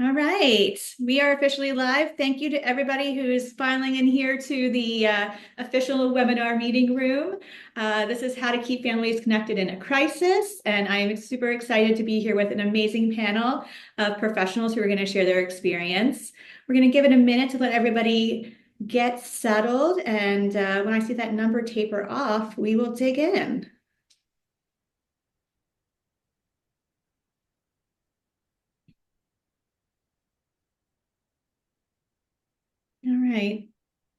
All right, we are officially live. Thank you to everybody who's filing in here to the official webinar meeting room. This is how to keep families connected in a crisis, and I'm super excited to be here with an amazing panel of professionals who are going to share their experience. We're going to give it a minute to let everybody get settled, and when I see that number taper off, we will dig in. All right.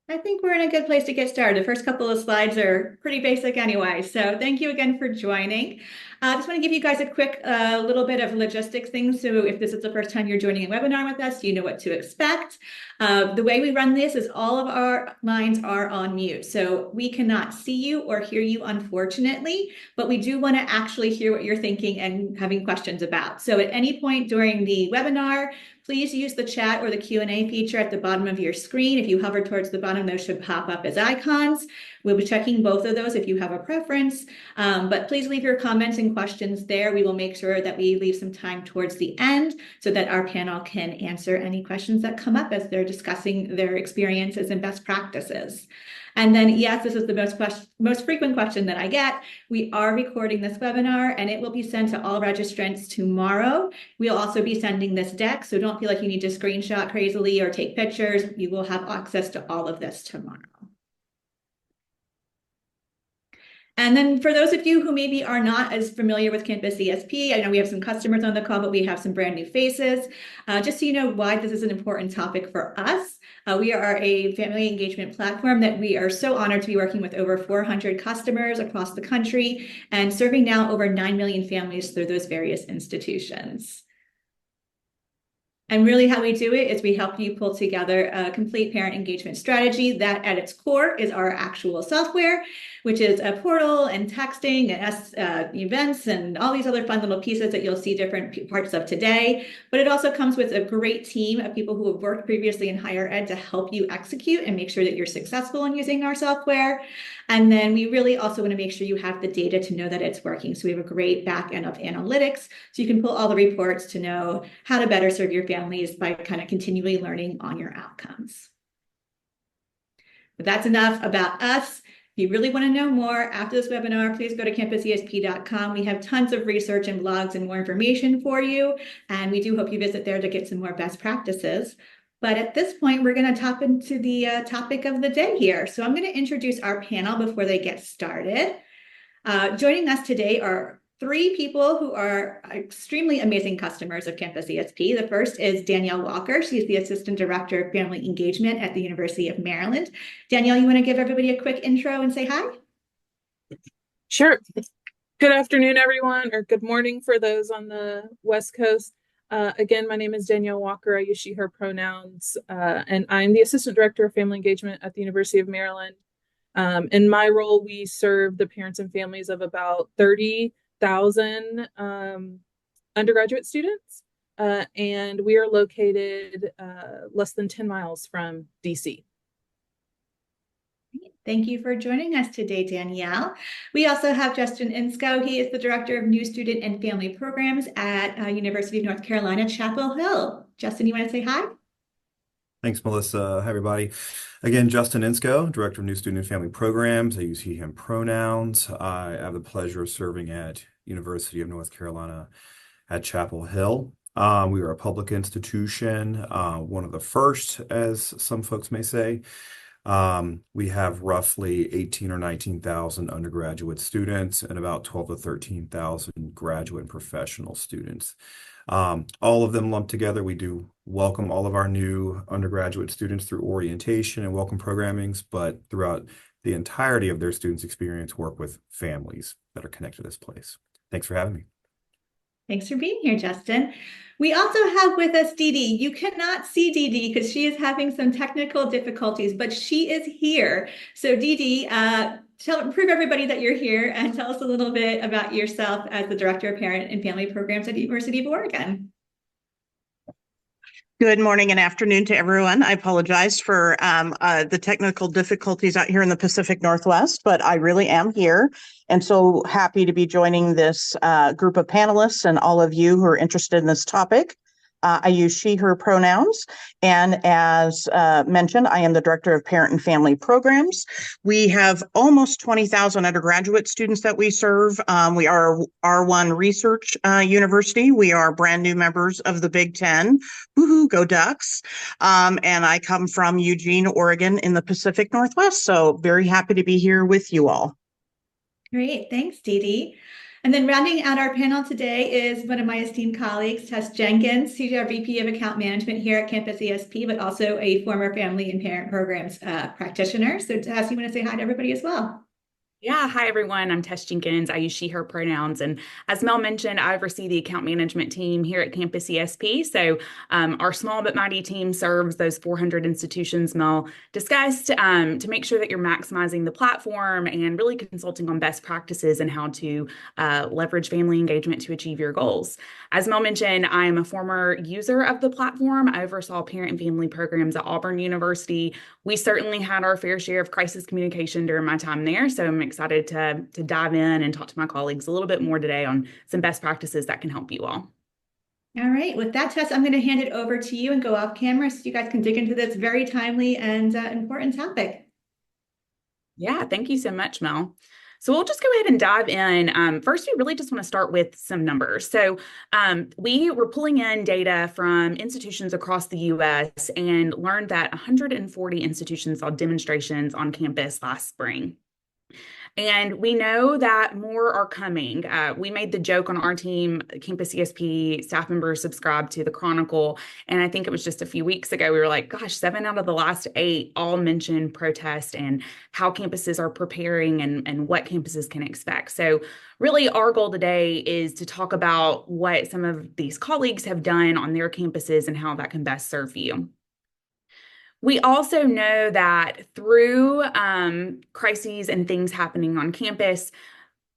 I think we're in a good place to get started. The first couple of slides are pretty basic anyway. So thank you again for joining. I just want to give you guys a quick little bit of logistics things. So if this is the first time you're joining a webinar with us, you know what to expect. The way we run this is all of our lines are on mute. So we cannot see you or hear you, unfortunately, but we do want to actually hear what you're thinking and having questions about. So at any point during the webinar, please use the chat or the Q&A feature at the bottom of your screen. If you hover towards the bottom, those should pop up as icons. We'll be checking both of those if you have a preference, but please leave your comments and questions there. We will make sure that we leave some time towards the end so that our panel can answer any questions that come up as they're discussing their experiences and best practices. And then, yes, this is the most frequent question that I get. We are recording this webinar and it will be sent to all registrants tomorrow. We'll also be sending this deck, so don't feel like you need to screenshot crazily or take pictures. You will have access to all of this tomorrow. And then for those of you who maybe are not as familiar with Campus ESP, I know we have some customers on the call, but we have some brand new faces. Just so you know why this is an important topic for us. We are a family engagement platform that we are so honored to be working with over 400 customers across the country and serving now over 9 million families through those various institutions. And really how we do it is we help you pull together a complete parent engagement strategy that at its core is our actual software, which is a portal and texting and events and all these other fun little pieces that you'll see different parts of today. But it also comes with a great team of people who have worked previously in higher ed to help you execute and make sure that you're successful in using our software. And then we really also want to make sure you have the data to know that it's working. So we have a great back end of analytics. So you can pull all the reports to know how to better serve your families by kind of continually learning on your outcomes. But that's enough about us. If you really want to know more after this webinar, please go to campusesp.com. We have tons of research and blogs and more information for you. And we do hope you visit there to get some more best practices. But at this point, we're going to tap into the topic of the day here. So I'm going to introduce our panel before they get started. Joining us today are three people who are extremely amazing customers of Campus ESP. The first is Danielle Walker. She's the Assistant Director of Family Engagement at the University of Maryland. Danielle, you want to give everybody a quick intro and say hi? Sure. Good afternoon, everyone, or good morning for those on the West Coast. Again, my name is Danielle Walker. I use she, her pronouns, and I'm the Assistant Director of Family Engagement at the University of Maryland. In my role, we serve the parents and families of about 30,000 undergraduate students, and we are located less than 10 miles from DC. Thank you for joining us today, Danielle. We also have Justin Insko. He is the Director of New Student and Family Programs at University of North Carolina, Chapel Hill. Justin, you want to say hi? Thanks, Melissa. Hi, everybody. Again, Justin Insko, Director of New Student and Family Programs. I use he, him pronouns. I have the pleasure of serving at University of North Carolina at Chapel Hill. We are a public institution, one of the first, as some folks may say. We have roughly 18 or 19,000 undergraduate students and about 12 to 13,000 graduate and professional students. All of them lumped together. We do welcome all of our new undergraduate students through orientation and welcome programmings, but throughout the entirety of their students' experience, work with families that are connected to this place. Thanks for having me. Thanks for being here, Justin. We also have with us Dee Dee. You cannot see Dee Dee because she is having some technical difficulties, but she is here. So Dee Dee, prove everybody that you're here and tell us a little bit about yourself as the Director of Parent and Family Programs at the University of Oregon. Good morning and afternoon to everyone. I apologize for the technical difficulties out here in the Pacific Northwest, but I really am here and so happy to be joining this group of panelists and all of you who are interested in this topic. I use she, her pronouns. And as mentioned, I am the Director of Parent and Family Programs. We have almost 20,000 undergraduate students that we serve. We are R1 Research University. We are brand new members of the Big Ten. Woohoo, go Ducks. And I come from Eugene, Oregon in the Pacific Northwest. So very happy to be here with you all. Great, thanks, Dee Dee. And then rounding out our panel today is one of my esteemed colleagues, Tess Jenkins. She's our VP of Account Management here at Campus ESP, but also a former Family and Parent Programs practitioner. So Tess, you want to say hi to everybody as well? Yeah, hi everyone. I'm Tess Jenkins. I use she, her pronouns. And as Mel mentioned, I oversee the account management team here at Campus ESP. So our small but mighty team serves those 400 institutions Mel discussed to make sure that you're maximizing the platform and really consulting on best practices and how to leverage family engagement to achieve your goals. As Mel mentioned, I am a former user of the platform. I oversaw parent and family programs at Auburn University. We certainly had our fair share of crisis communication during my time there. So I'm excited to dive in and talk to my colleagues a little bit more today on some best practices that can help you all. All right, with that, Tess, I'm going to hand it over to you and go off camera so you guys can dig into this very timely and important topic. Yeah, thank you so much, Mel. So we'll just go ahead and dive in. First, we really just want to start with some numbers. So we were pulling in data from institutions across the U.S. and learned that 140 institutions saw demonstrations on campus last spring. And we know that more are coming. We made the joke on our team, Campus ESP staff members subscribed to the Chronicle. And I think it was just a few weeks ago, we were like, gosh, 7 out of the last 8 all mentioned protest and how campuses are preparing and what campuses can expect. So really our goal today is to talk about what some of these colleagues have done on their campuses and how that can best serve you. We also know that through crises and things happening on campus,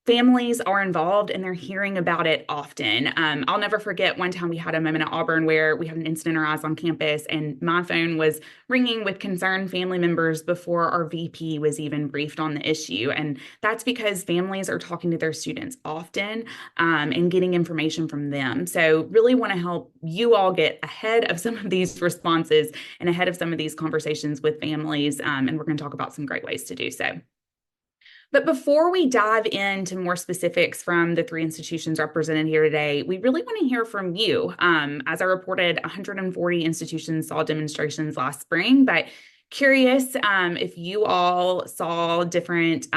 families are involved and they're hearing about it often. I'll never forget one time we had a moment at Auburn where we had an incident arise on campus and my phone was ringing with concerned family members before our VP was even briefed on the issue. And that's because families are talking to their students often and getting information from them. So really want to help you all get ahead of some of these responses and ahead of some of these conversations with families. And we're going to talk about some great ways to do so. But before we dive into more specifics from the 3 institutions represented here today, we really want to hear from you. As I reported, 140 institutions saw demonstrations last spring, but curious if you all saw different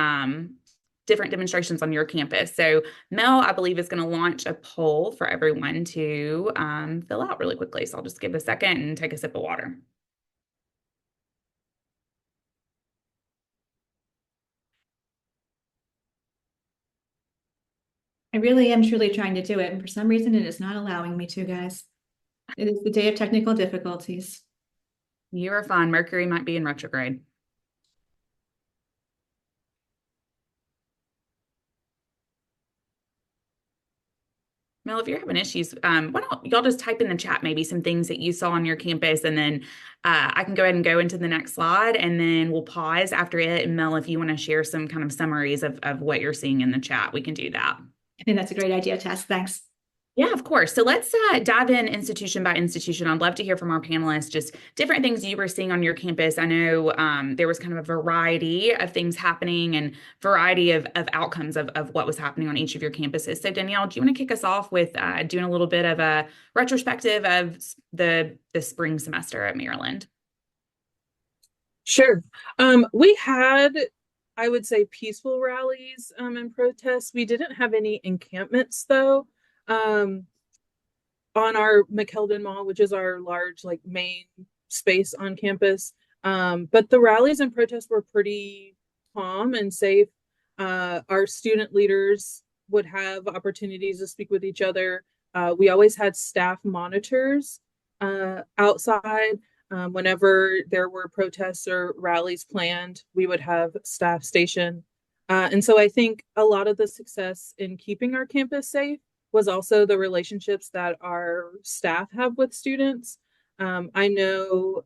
demonstrations on your campus. So Mel, I believe, is going to launch a poll for everyone to fill out really quickly. So I'll just give a second and take a sip of water. I really am truly trying to do it, and for some reason it is not allowing me to, guys. It is the day of technical difficulties. You are fine. Mercury might be in retrograde. Mel, if you're having issues, why don't y'all just type in the chat maybe some things that you saw on your campus, and then I can go ahead and go into the next slide, and then we'll pause after it. And Mel, if you want to share some kind of summaries of what you're seeing in the chat, we can do that. I think that's a great idea, Tess. Thanks. Yeah, of course. So let's dive in institution by institution. I'd love to hear from our panelists, just different things you were seeing on your campus. I know there was kind of a variety of things happening and variety of outcomes of what was happening on each of your campuses. So Danielle, do you want to kick us off with doing a little bit of a retrospective of the spring semester at Maryland? Sure. We had, I would say, peaceful rallies and protests. We didn't have any encampments, though. On our McKeldin Mall, which is our large main space on campus. But the rallies and protests were pretty calm and safe. Our student leaders would have opportunities to speak with each other. We always had staff monitors outside. Whenever there were protests or rallies planned, we would have staff stationed. And so I think a lot of the success in keeping our campus safe was also the relationships that our staff have with students. I know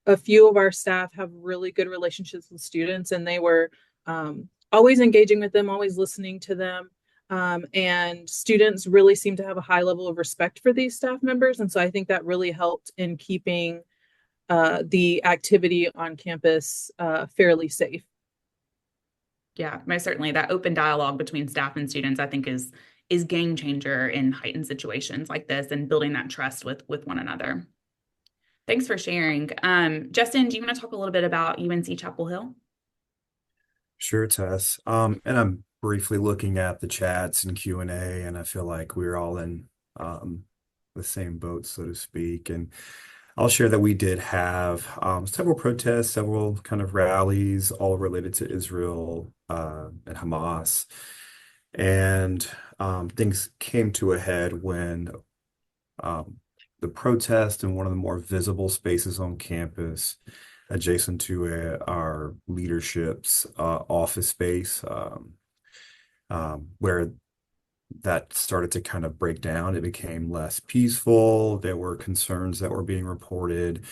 a few of our staff have really good relationships with students, and they were always engaging with them, always listening to them. And students really seem to have a high level of respect for these staff members. And so I think that really helped in keeping the activity on campus fairly safe. Yeah, most certainly. That open dialogue between staff and students, I think, is game changer in heightened situations like this and building that trust with one another. Thanks for sharing. Justin, do you want to talk a little bit about UNC Chapel Hill? Sure, Tess. And I'm briefly looking at the chats and Q&A, and I feel like we're all in the same boat, so to speak. And I'll share that we did have several protests, several kind of rallies, all related to Israel and Hamas. And things came to a head when the protest in one of the more visible spaces on campus, adjacent to our leadership's office space, where that started to kind of break down. It became less peaceful. There were concerns that were being reported.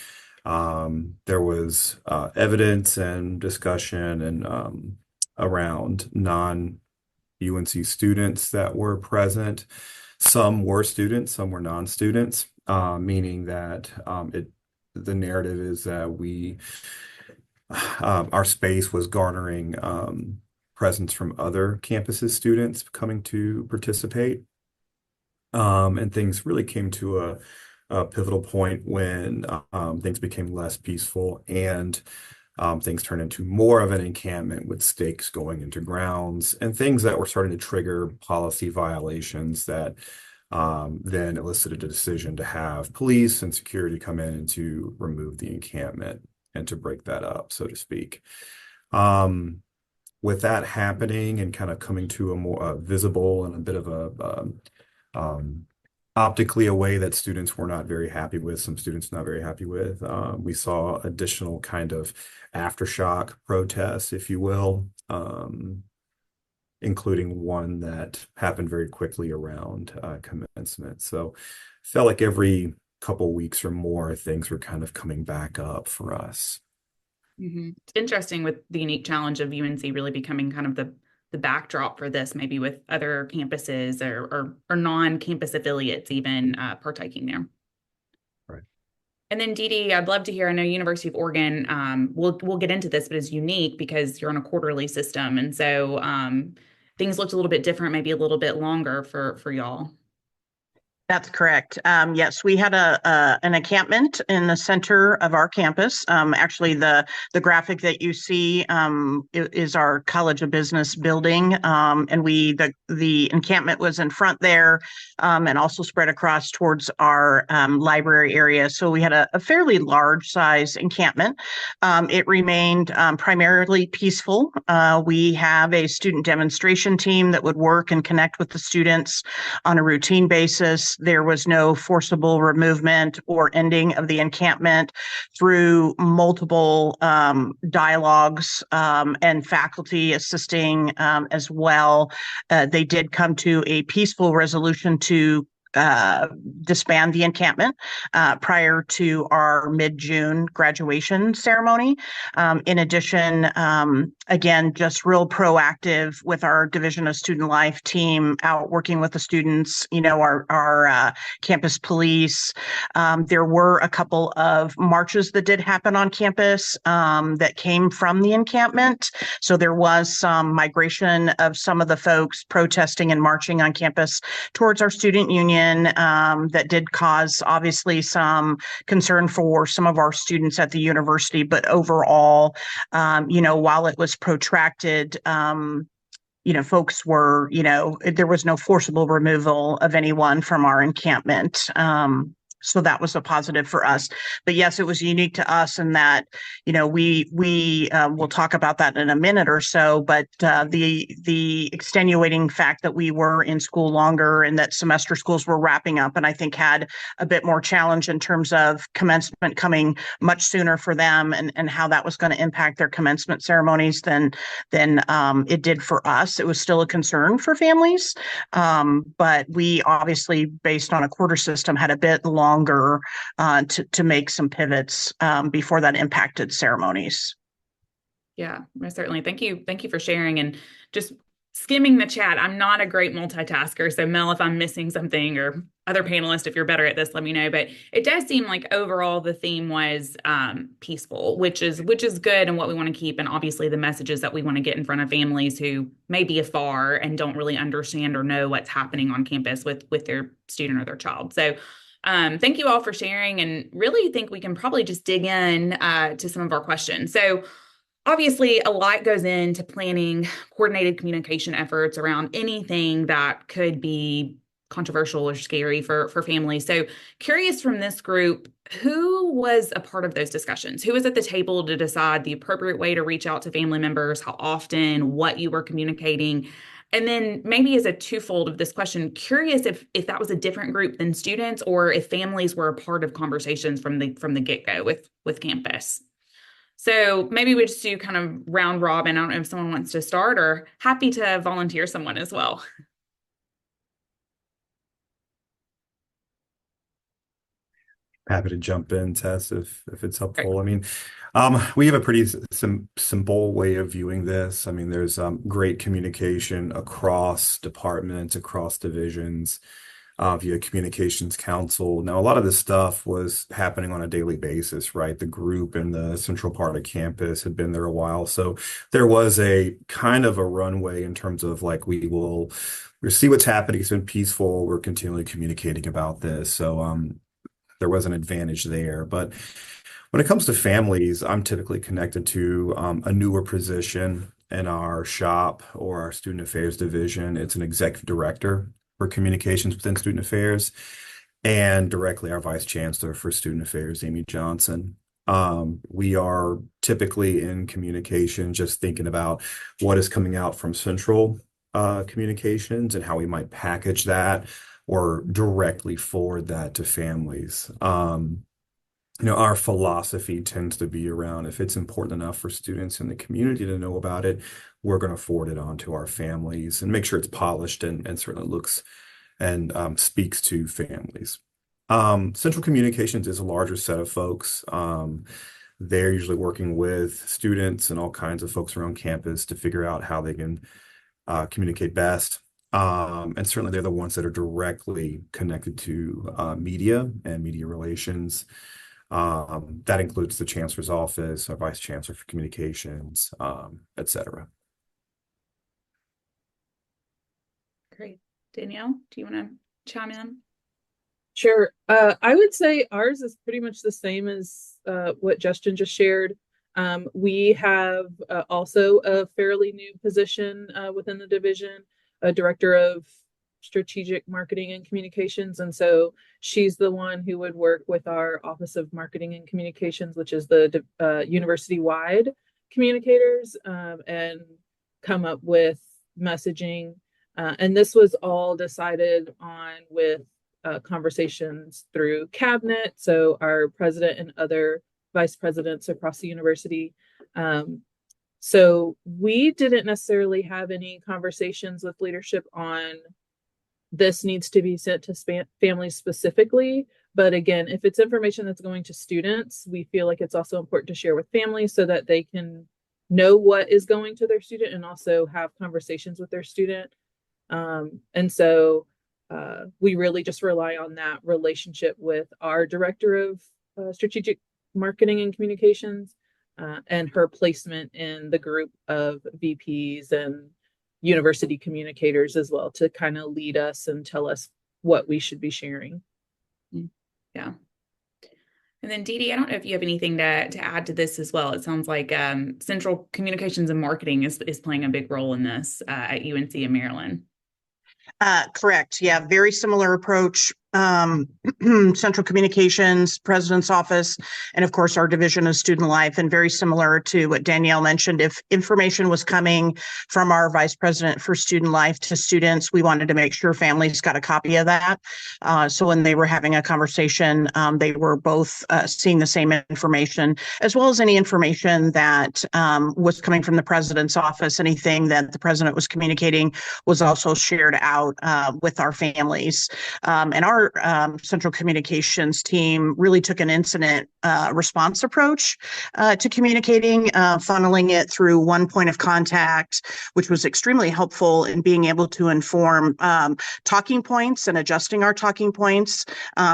There was evidence and discussion and around non-UNC students that were present. Some were students, some were non-students, meaning that the narrative is that our space was garnering presence from other campuses' students coming to participate. And things really came to a pivotal point when things became less peaceful and things turned into more of an encampment with stakes going into grounds and things that were starting to trigger policy violations that then elicited a decision to have police and security come in and to remove the encampment and to break that up, so to speak. With that happening and kind of coming to a more visible and a bit of a optically a way that students were not very happy with, some students not very happy with, we saw additional kind of aftershock protests, if you will, including one that happened very quickly around commencement. So felt like every couple weeks or more, things were kind of coming back up for us. It's interesting with the unique challenge of UNC really becoming kind of the backdrop for this, maybe with other campuses or non-campus affiliates even partaking there. Right. And then Dee Dee, I'd love to hear, I know University of Oregon, we'll get into this, but it's unique because you're on a quarterly system. And so things looked a little bit different, maybe a little bit longer for y'all. That's correct. Yes, we had an encampment in the center of our campus. Actually, the graphic that you see is our College of Business building, and the encampment was in front there, and also spread across towards our library area. So we had a fairly large size encampment. It remained primarily peaceful. We have a student demonstration team that would work and connect with the students on a routine basis. There was no forcible removement or ending of the encampment through multiple dialogues and faculty assisting as well. They did come to a peaceful resolution to disband the encampment prior to our mid-June graduation ceremony. In addition, again, just real proactive with our Division of Student Life team out working with the students, our campus police. There were a couple of marches that did happen on campus that came from the encampment. So there was some migration of some of the folks protesting and marching on campus towards our student union. That did cause obviously some concern for some of our students at the university, but overall, while it was protracted, folks were, there was no forcible removal of anyone from our encampment. So that was a positive for us. But yes, it was unique to us in that, we will talk about that in a minute or so, but the extenuating fact that we were in school longer and that semester schools were wrapping up, and I think had a bit more challenge in terms of commencement coming much sooner for them and how that was going to impact their commencement ceremonies than it did for us. It was still a concern for families, but we obviously, based on a quarter system, had a bit longer to make some pivots before that impacted ceremonies. Yeah, most certainly. Thank you for sharing. And just skimming the chat, I'm not a great multitasker. So Mel, if I'm missing something, or other panelists, if you're better at this, let me know. But it does seem like overall the theme was peaceful, which is good and what we want to keep. And obviously the messages that we want to get in front of families who may be afar and don't really understand or know what's happening on campus with their student or their child. So thank you all for sharing, and really think we can probably just dig in to some of our questions. So obviously, a lot goes into planning coordinated communication efforts around anything that could be controversial or scary for families. So curious from this group, who was a part of those discussions? Who was at the table to decide the appropriate way to reach out to family members, how often, what you were communicating? And then maybe as a twofold of this question, curious if that was a different group than students, or if families were a part of conversations from the get-go with campus. So maybe we just do kind of round robin. I don't know if someone wants to start, or happy to volunteer someone as well. Happy to jump in, Tess, if it's helpful. I mean, we have a pretty simple way of viewing this. I mean, there's great communication across departments, across divisions, via communications council. Now, a lot of this stuff was happening on a daily basis, right? The group in the central part of campus had been there a while. So there was a kind of a runway in terms of like, we'll see what's happening. It's been peaceful. We're continually communicating about this. So there was an advantage there. But when it comes to families, I'm typically connected to a newer position in our shop or our student affairs division. It's an executive director for communications within student affairs, and directly our vice chancellor for student affairs, Amy Johnson. We are typically in communication, just thinking about what is coming out from central communications and how we might package that or directly forward that to families. Our philosophy tends to be around, if it's important enough for students in the community to know about it, we're going to forward it on to our families and make sure it's polished and certainly looks and speaks to families. Central Communications is a larger set of folks. They're usually working with students and all kinds of folks around campus to figure out how they can communicate best. And certainly they're the ones that are directly connected to media and media relations. That includes the chancellor's office, our vice chancellor for communications, et cetera. Great. Danielle, do you want to chime in? Sure. I would say ours is pretty much the same as what Justin just shared. We have also a fairly new position within the division, a director of strategic marketing and communications. And so she's the one who would work with our Office of Marketing and Communications, which is the university-wide communicators, and come up with messaging. And this was all decided on with conversations through cabinet. So our president and other vice presidents across the university. So we didn't necessarily have any conversations with leadership on this needs to be sent to families specifically. But again, if it's information that's going to students, we feel like it's also important to share with families so that they can know what is going to their student and also have conversations with their student. And so we really just rely on that relationship with our director of strategic marketing and communications and her placement in the group of VPs and university communicators as well to kind of lead us and tell us what we should be sharing. Yeah. And then Dee Dee, I don't know if you have anything to add to this as well. It sounds like Central Communications and Marketing is playing a big role in this at UNC in Maryland. Correct. Yeah, very similar approach. Central Communications, President's Office, and of course our Division of Student Life, and very similar to what Danielle mentioned. If information was coming from our Vice President for Student Life to students, we wanted to make sure families got a copy of that. So when they were having a conversation, they were both seeing the same information, as well as any information that was coming from the President's Office. Anything that the President was communicating was also shared out with our families. And our our central communications team really took an incident response approach to communicating, funneling it through one point of contact, which was extremely helpful in being able to inform talking points and adjusting our talking points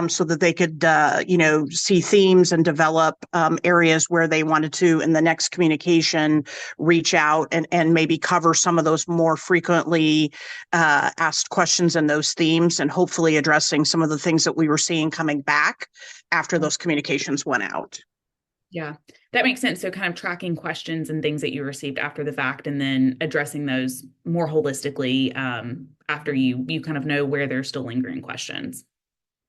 so that they could, see themes and develop areas where they wanted to, in the next communication, reach out and maybe cover some of those more frequently asked questions in those themes, and hopefully addressing some of the things that we were seeing coming back after those communications went out. Yeah, that makes sense. So kind of tracking questions and things that you received after the fact, and then addressing those more holistically after you kind of know where there's still lingering questions.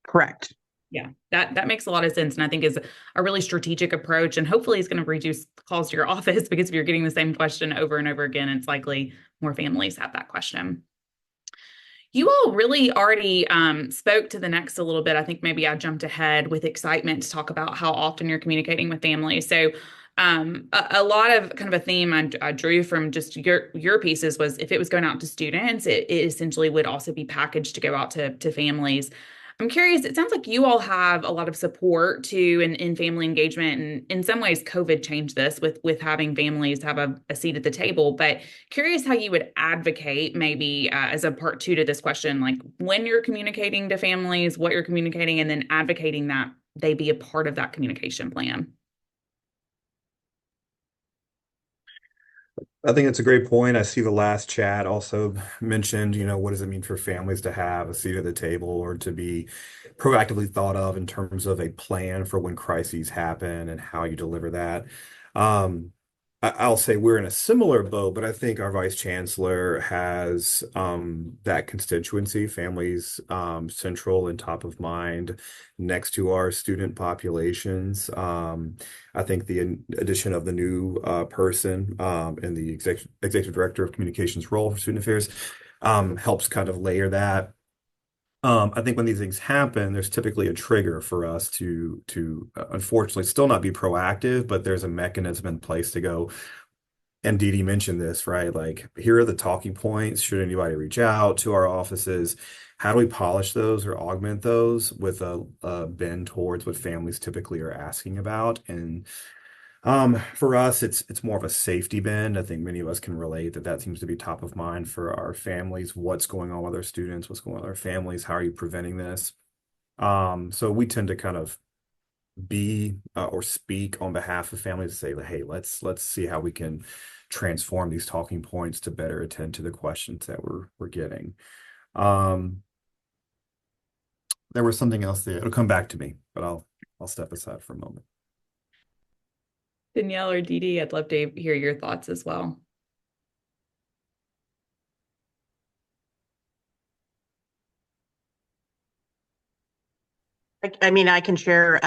Correct. Yeah, that makes a lot of sense, and I think is a really strategic approach, and hopefully is going to reduce calls to your office, because if you're getting the same question over and over again, it's likely more families have that question. You all really already spoke to the next a little bit. I think maybe I jumped ahead with excitement to talk about how often you're communicating with families. So a lot of kind of a theme I drew from just your pieces was, if it was going out to students, it essentially would also be packaged to go out to families. I'm curious, it sounds like you all have a lot of support too in family engagement, and in some ways COVID changed this with having families have a seat at the table, but curious how you would advocate maybe as a part two to this question, like when you're communicating to families, what you're communicating, and then advocating that they be a part of that communication plan. I think it's a great point. I see the last chat also mentioned, what does it mean for families to have a seat at the table or to be proactively thought of in terms of a plan for when crises happen and how you deliver that. I'll say we're in a similar boat, but I think our vice chancellor has that constituency, families central and top of mind next to our student populations. I think the addition of the new person in the executive director of communications role for student affairs helps kind of layer that. I think when these things happen, there's typically a trigger for us to unfortunately still not be proactive, but there's a mechanism in place to go. And Dee Dee mentioned this, right? Like, here are the talking points. Should anybody reach out to our offices? How do we polish those or augment those with a bend towards what families typically are asking about? And for us, it's more of a safety bend. I think many of us can relate that seems to be top of mind for our families. What's going on with our students? What's going on with our families? How are you preventing this? So we tend to kind of be or speak on behalf of families to say, hey, let's see how we can transform these talking points to better attend to the questions that we're getting. There was something else there. It'll come back to me, but I'll step aside for a moment. Danielle or Dee Dee, I'd love to hear your thoughts as well. I mean, I can share,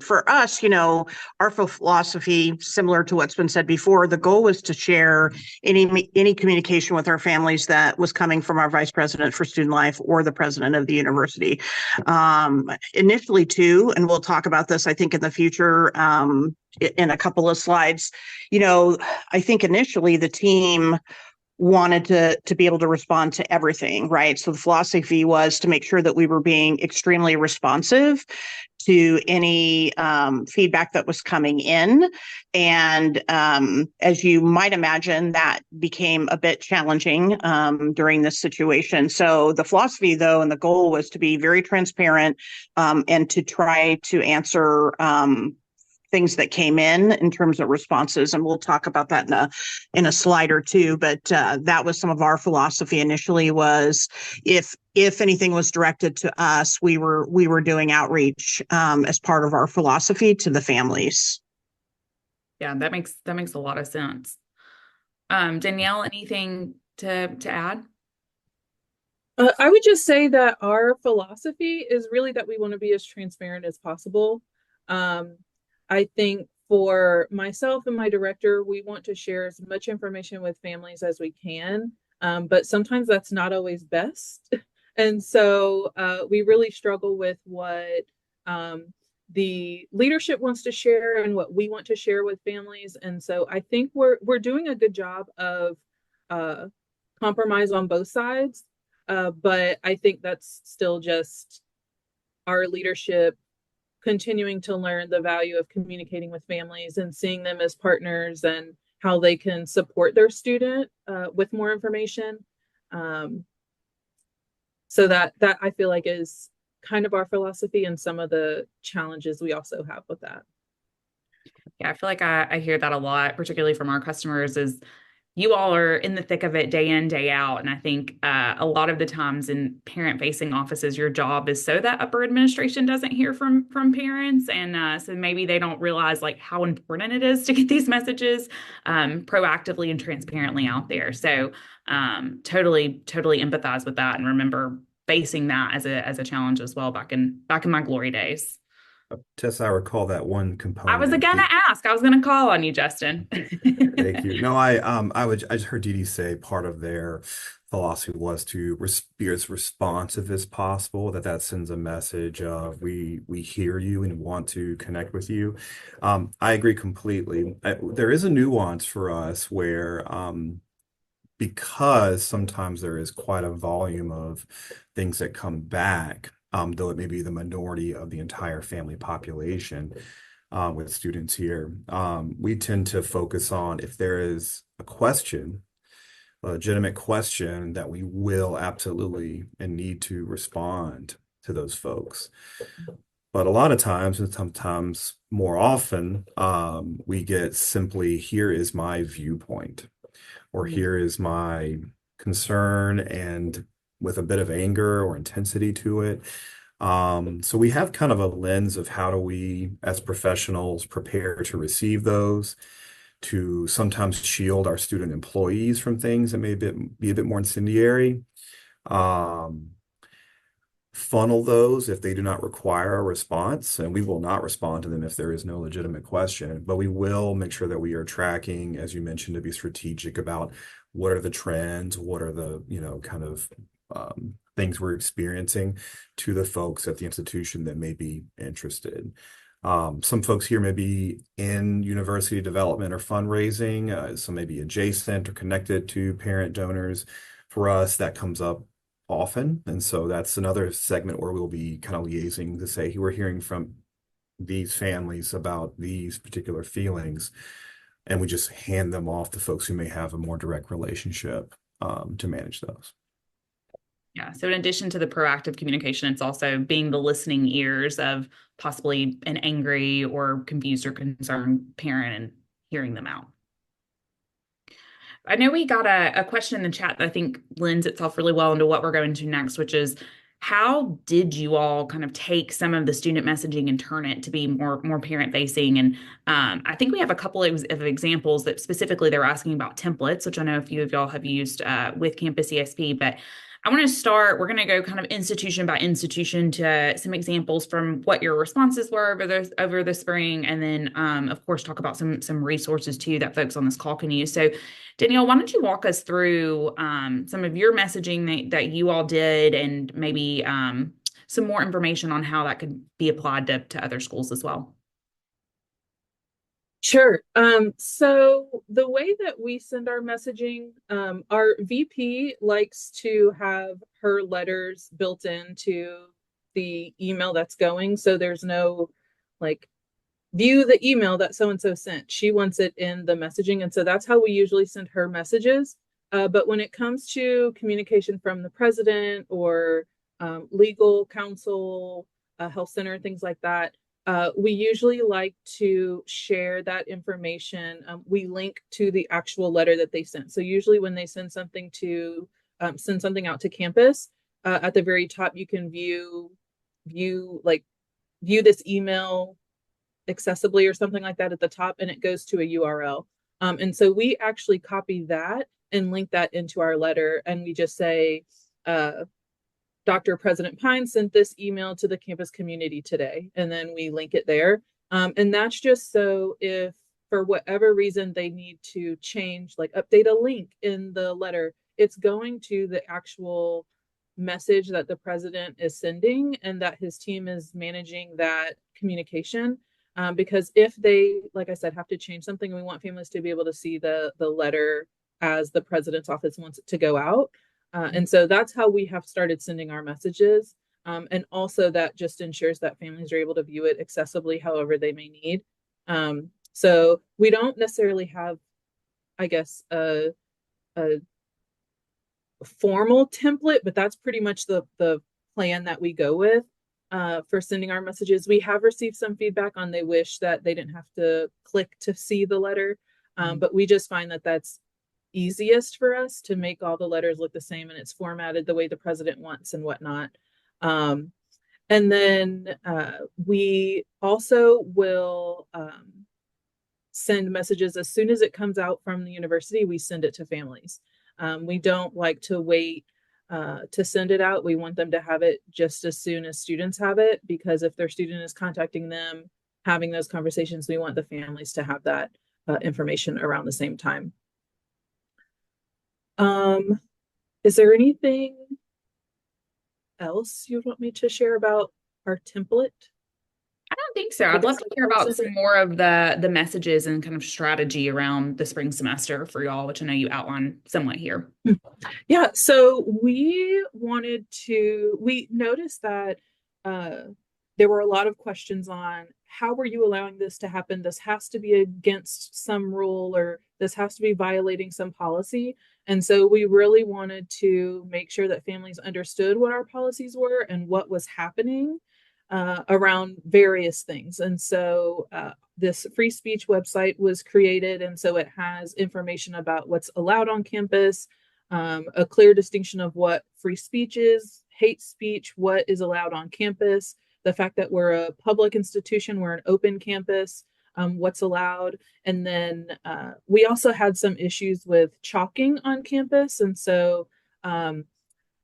for us, our philosophy, similar to what's been said before, the goal was to share any communication with our families that was coming from our vice president for student life or the president of the university. Initially too, and we'll talk about this, I think, in the future, in a couple of slides, I think initially the team wanted to be able to respond to everything, right? So the philosophy was to make sure that we were being extremely responsive to any feedback that was coming in. And as you might imagine, that became a bit challenging during this situation. So the philosophy, though, and the goal was to be very transparent and to try to answer things that came in terms of responses, and we'll talk about that in a slide or two. But that was some of our philosophy initially, was if anything was directed to us, we were doing outreach as part of our philosophy to the families. Yeah, that makes a lot of sense. Danielle, anything to add? I would just say that our philosophy is really that we want to be as transparent as possible. I think for myself and my director, we want to share as much information with families as we can, but sometimes that's not always best. And so we really struggle with what the leadership wants to share and what we want to share with families. And so I think we're doing a good job of compromise on both sides, but I think that's still just our leadership continuing to learn the value of communicating with families and seeing them as partners and how they can support their student with more information. So that I feel like is kind of our philosophy and some of the challenges we also have with that. Yeah, I feel like I hear that a lot, particularly from our customers, is you all are in the thick of it day in, day out. And I think a lot of the times in parent-facing offices, your job is so that upper administration doesn't hear from parents. And so maybe they don't realize like how important it is to get these messages proactively and transparently out there. So totally empathize with that and remember facing that as a challenge as well back in my glory days. Tess, I recall that one I was component. gonna ask. I was gonna call on you, Justin. Thank you. No, I just heard Dee Dee say part of their philosophy was to be as responsive as possible, that sends a message of we hear you and want to connect with you. I agree completely. There is a nuance for us where because sometimes there is quite a volume of things that come back, though it may be the minority of the entire family population with students here. We tend to focus on if there is a question, a legitimate question, that we will absolutely and need to respond to those folks. But a lot of times, and sometimes more often, we get simply, here is my viewpoint, or here is my concern, and with a bit of anger or intensity to it. So we have kind of a lens of how do we, as professionals, prepare to receive those, to sometimes shield our student employees from things that may be a bit more incendiary. Funnel those if they do not require a response, and we will not respond to them if there is no legitimate question, but we will make sure that we are tracking, as you mentioned, to be strategic about what are the trends, what are the, kind of things we're experiencing to the folks at the institution that may be interested. Some folks here may be in university development or fundraising, some may be adjacent or connected to parent donors. For us, that comes up often. And so that's another segment where we'll be kind of liaising to say, we're hearing from these families about these particular feelings, and we just hand them off to folks who may have a more direct relationship to manage those. Yeah. So in addition to the proactive communication, it's also being the listening ears of possibly an angry or confused or concerned parent and hearing them out. I know we got a question in the chat that I think lends itself really well into what we're going to next, which is how did you all kind of take some of the student messaging and turn it to be more parent facing? And I think we have a couple of examples that specifically they're asking about templates, which I know a few of y'all have used with Campus ESP, but I want to start, we're going to go kind of institution by institution to some examples from what your responses were over the spring. And then, of course, talk about some resources too that folks on this call can use. So Danielle, why don't you walk us through some of your messaging that you all did, and maybe some more information on how that could be applied to other schools as well. Sure. So the way that we send our messaging, our VP likes to have her letters built into the email that's going. So there's no like, view the email that so-and-so sent. She wants it in the messaging. And so that's how we usually send her messages. But when it comes to communication from the president or legal counsel, health center, things like that, we usually like to share that information. We link to the actual letter that they sent. So usually when they send something out to campus, at the very top, you can view this email accessibly or something like that at the top, and it goes to a URL. And so we actually copy that and link that into our letter. And we just say, Dr. President Pine sent this email to the campus community today, and then we link it there. And that's just so if for whatever reason they need to change, like update a link in the letter, it's going to the actual message that the president is sending, and that his team is managing that communication. Because if they, like I said, have to change something, we want families to be able to see the letter as the president's office wants it to go out. And so that's how we have started sending our messages. And also that just ensures that families are able to view it accessibly however they may need. So we don't necessarily have, I guess, a formal template, but that's pretty much the plan that we go with for sending our messages. We have received some feedback on they wish that they didn't have to click to see the letter, but we just find that that's easiest for us to make all the letters look the same and it's formatted the way the president wants and whatnot. And then we also will send messages as soon as it comes out from the university. We send it to families. We don't like to wait to send it out. We want them to have it just as soon as students have it, because if their student is contacting them, having those conversations, we want the families to have that information around the same time. Is there anything else you want me to share about our template? I don't think so. I'd love to hear about some more of the messages and kind of strategy around the spring semester for y'all, which I know you outlined somewhat here. Yeah, so we noticed that there were a lot of questions on how were you allowing this to happen? This has to be against some rule, or this has to be violating some policy. And so we really wanted to make sure that families understood what our policies were and what was happening around various things. And so this free speech website was created. And so it has information about what's allowed on campus, a clear distinction of what free speech is, hate speech, what is allowed on campus, the fact that we're a public institution, we're an open campus, what's allowed. And then we also had some issues with chalking on campus. And so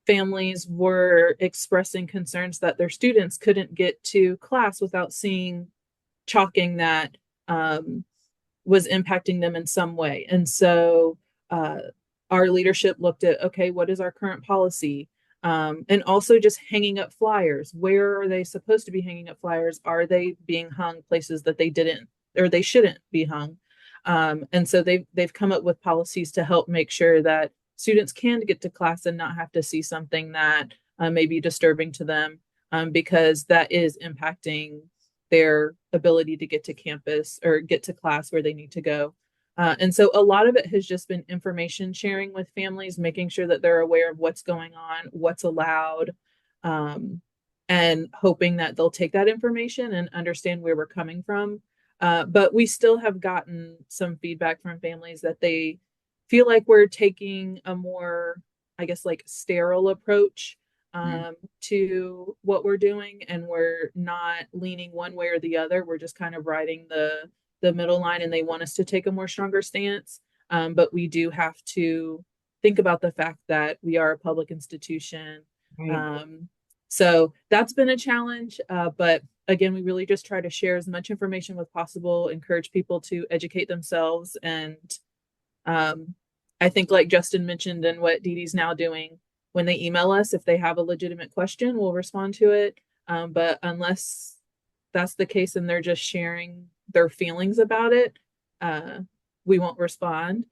families were expressing concerns that their students couldn't get to class without seeing chalking that was impacting them in some way. And so our leadership looked at, okay, what is our current policy? And also just hanging up flyers. Where are they supposed to be hanging up flyers? Are they being hung places that they didn't or they shouldn't be hung? And so they've come up with policies to help make sure that students can get to class and not have to see something that may be disturbing to them, because that is impacting their ability to get to campus or get to class where they need to go. And so a lot of it has just been information sharing with families, making sure that they're aware of what's going on, what's allowed, and hoping that they'll take that information and understand where we're coming from. But we still have gotten some feedback from families that they feel like we're taking a more, I guess, like sterile approach to what we're doing, and we're not leaning one way or the other. We're just kind of riding the middle line, and they want us to take a more stronger stance. But we do have to think about the fact that we are a public institution. Right. So that's been a challenge. But again, we really just try to share as much information as possible, encourage people to educate themselves. And I think, like Justin mentioned, and what Dee Dee's now doing, when they email us, if they have a legitimate question, we'll respond to it. But unless that's the case and they're just sharing their feelings about it, we won't respond,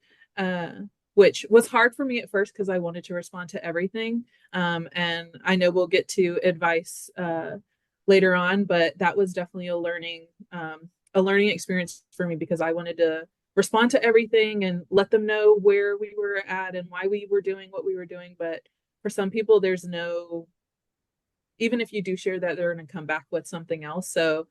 which was hard for me at first because I wanted to respond to everything. And I know we'll get to advice later on, but that was definitely a learning experience for me, because I wanted to respond to everything and let them know where we were at and why we were doing what we were doing. But for some people, there's no, even if you do share that, they're going to come back with something else. So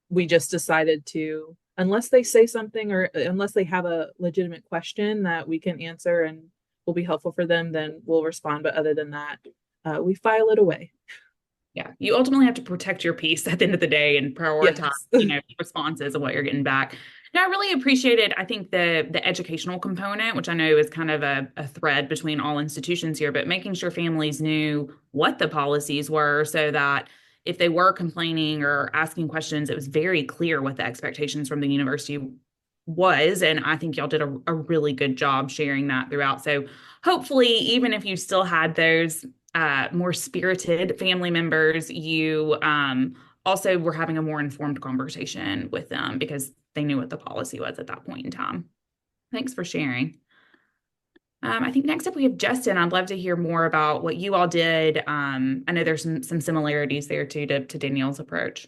we just decided to, unless they say something or unless they have a legitimate question that we can answer and will be helpful for them, then we'll respond. But other than that, we file it away. Yeah, you ultimately have to protect your peace at the end of the day and prioritize, responses and what you're getting back. And I really appreciated, I think, the educational component, which I know is kind of a thread between all institutions here, but making sure families knew what the policies were so that if they were complaining or asking questions, it was very clear what the expectations from the university was. And I think y'all did a really good job sharing that throughout. So hopefully, even if you still had those more spirited family members, you also were having a more informed conversation with them because they knew what the policy was at that point in time. Thanks for sharing. I think next up we have Justin. I'd love to hear more about what you all did. I know there's some similarities there too to Danielle's approach.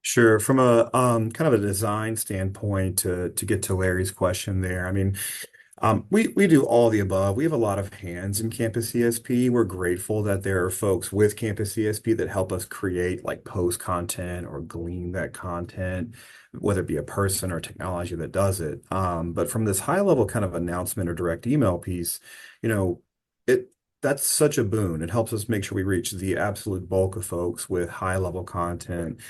Sure. From a kind of a design standpoint, to get to Larry's question there, I mean, we do all the above. We have a lot of hands in Campus CSP. We're grateful that there are folks with Campus CSP that help us create like post content or glean that content, whether it be a person or technology that does it. But from this high level kind of announcement or direct email piece, you know, it that's such a boon. It helps us make sure we reach the absolute bulk of folks with high level content.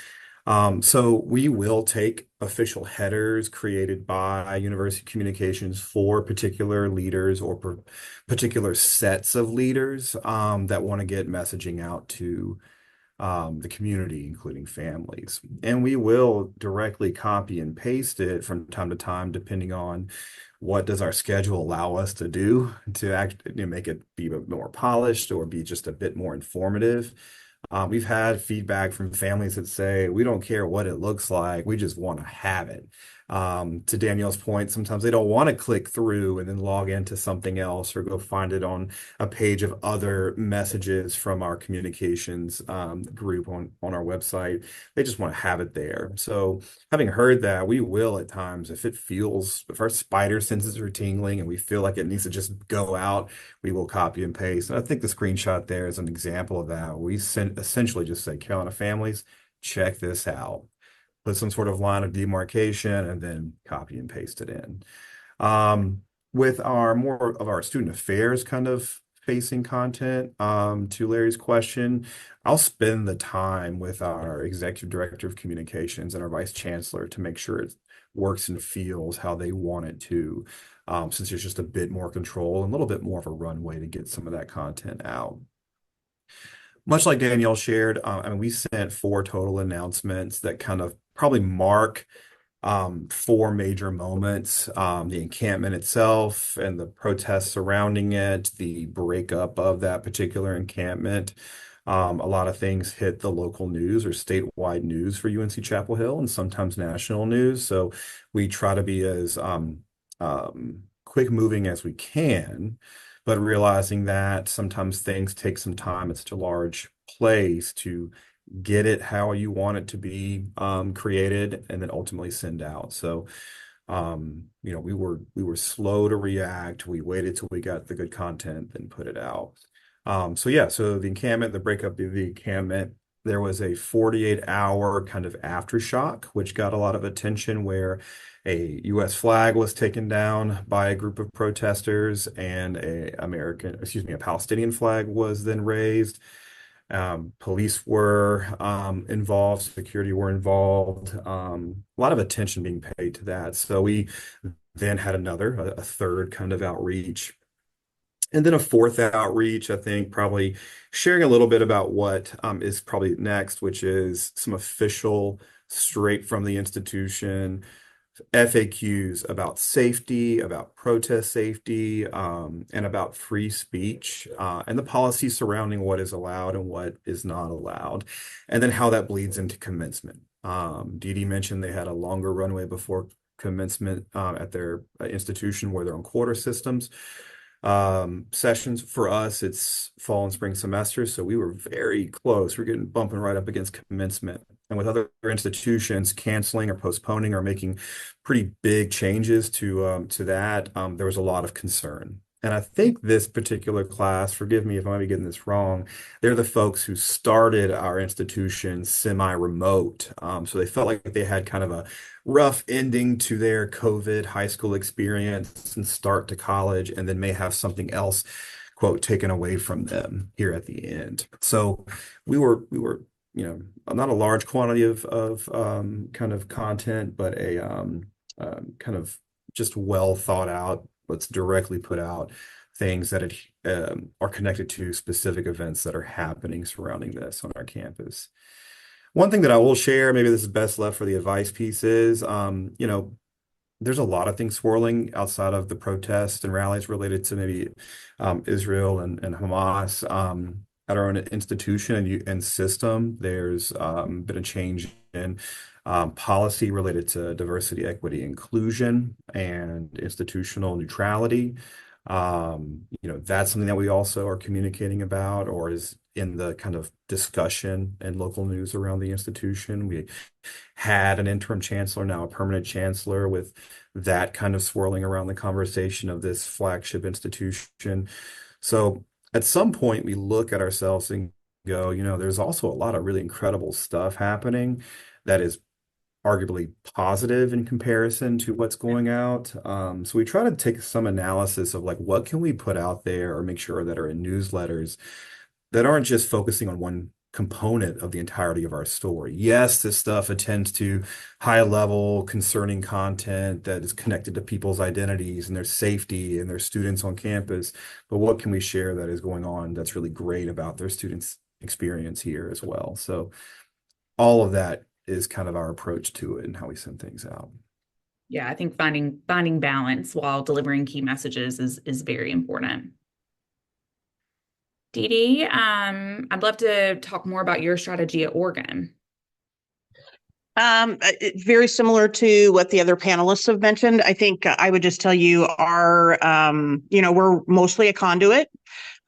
So we will take official headers created by University Communications for particular leaders or particular sets of leaders that want to get messaging out to the community, including families. And we will directly copy and paste it from time to time, depending on what does our schedule allow us to do to make it be a bit more polished or be just a bit more informative. We've had feedback from families that say, we don't care what it looks like, we just want to have it. To Danielle's point, sometimes they don't want to click through and then log into something else or go find it on a page of other messages from our communications group on our website. They just want to have it there. So having heard that, we will at times, if our spider senses are tingling and we feel like it needs to just go out, we will copy and paste. And I think the screenshot there is an example of that. We essentially just say, Carolina families, check this out. Put some sort of line of demarcation and then copy and paste it in. With our more of our student affairs kind of facing content, to Larry's question, I'll spend the time with our executive director of communications and our vice chancellor to make sure it works and feels how they want it to, since there's just a bit more control and a little bit more of a runway to get some of that content out. Much like Danielle shared, I mean, we sent 4 total announcements that kind of probably mark 4 major moments: the encampment itself and the protests surrounding it, the breakup of that particular encampment. A lot of things hit the local news or statewide news for UNC Chapel Hill and sometimes national news. So we try to be as quick moving as we can, but realizing that sometimes things take some time. It's such a large place to get it how you want it to be created and then ultimately send out. So, we were slow to react. We waited till we got the good content, then put it out. So the encampment, the breakup of the encampment, there was a 48-hour kind of aftershock, which got a lot of attention, where a U.S. flag was taken down by a group of protesters and a Palestinian flag was then raised. Police were involved, security were involved, a lot of attention being paid to that. So we then had a third kind of outreach. And then a fourth outreach, I think, probably sharing a little bit about what is probably next, which is some official, straight from the institution FAQs about safety, about protest safety, and about free speech, and the policies surrounding what is allowed and what is not allowed, and then how that bleeds into commencement. Dee Dee mentioned they had a longer runway before commencement at their institution where they're on quarter systems. Sessions for us, it's fall and spring semesters, so we were very close. We're getting bumping right up against commencement. And with other institutions canceling or postponing or making pretty big changes to that, there was a lot of concern. And I think this particular class, forgive me if I might be getting this wrong, they're the folks who started our institution semi-remote. So they felt like they had kind of a rough ending to their COVID high school experience and start to college, and then may have something else, quote, taken away from them here at the end. So we were not a large quantity of kind of content, but a kind of just well thought out, let's directly put out things that are connected to specific events that are happening surrounding this on our campus. One thing that I will share, maybe this is best left for the advice piece, is, there's a lot of things swirling outside of the protests and rallies related to maybe Israel and Hamas. at our own institution and system, there's been a change in policy related to diversity, equity, inclusion, and institutional neutrality. That's something that we also are communicating about or is in the kind of discussion and local news around the institution. We had an interim chancellor, now a permanent chancellor, with that kind of swirling around the conversation of this flagship institution. So at some point, we look at ourselves and go, there's also a lot of really incredible stuff happening that is arguably positive in comparison to what's going out. So we try to take some analysis of like, what can we put out there or make sure that are in newsletters that aren't just focusing on one component of the entirety of our story. Yes, this stuff attends to high level concerning content that is connected to people's identities and their safety and their students on campus. But what can we share that is going on that's really great about their students' experience here as well? So all of that is kind of our approach to it and how we send things out. Yeah, I think finding balance while delivering key messages is very important. Dee Dee, I'd love to talk more about your strategy at Oregon. Very similar to what the other panelists have mentioned. I think I would just tell you we're mostly a conduit.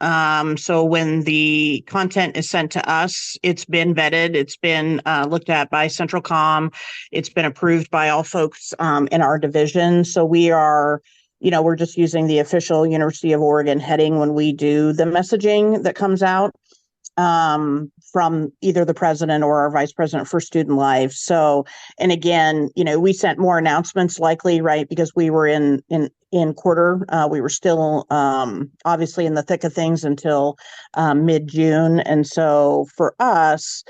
So when the content is sent to us, it's been vetted, it's been looked at by Central Com, it's been approved by all folks in our division. So we are, we're just using the official University of Oregon heading when we do the messaging that comes out from either the president or our vice president for student life. So, and again, we sent more announcements likely, right? Because we were in quarter, we were still obviously in the thick of things until mid-June. And so for us,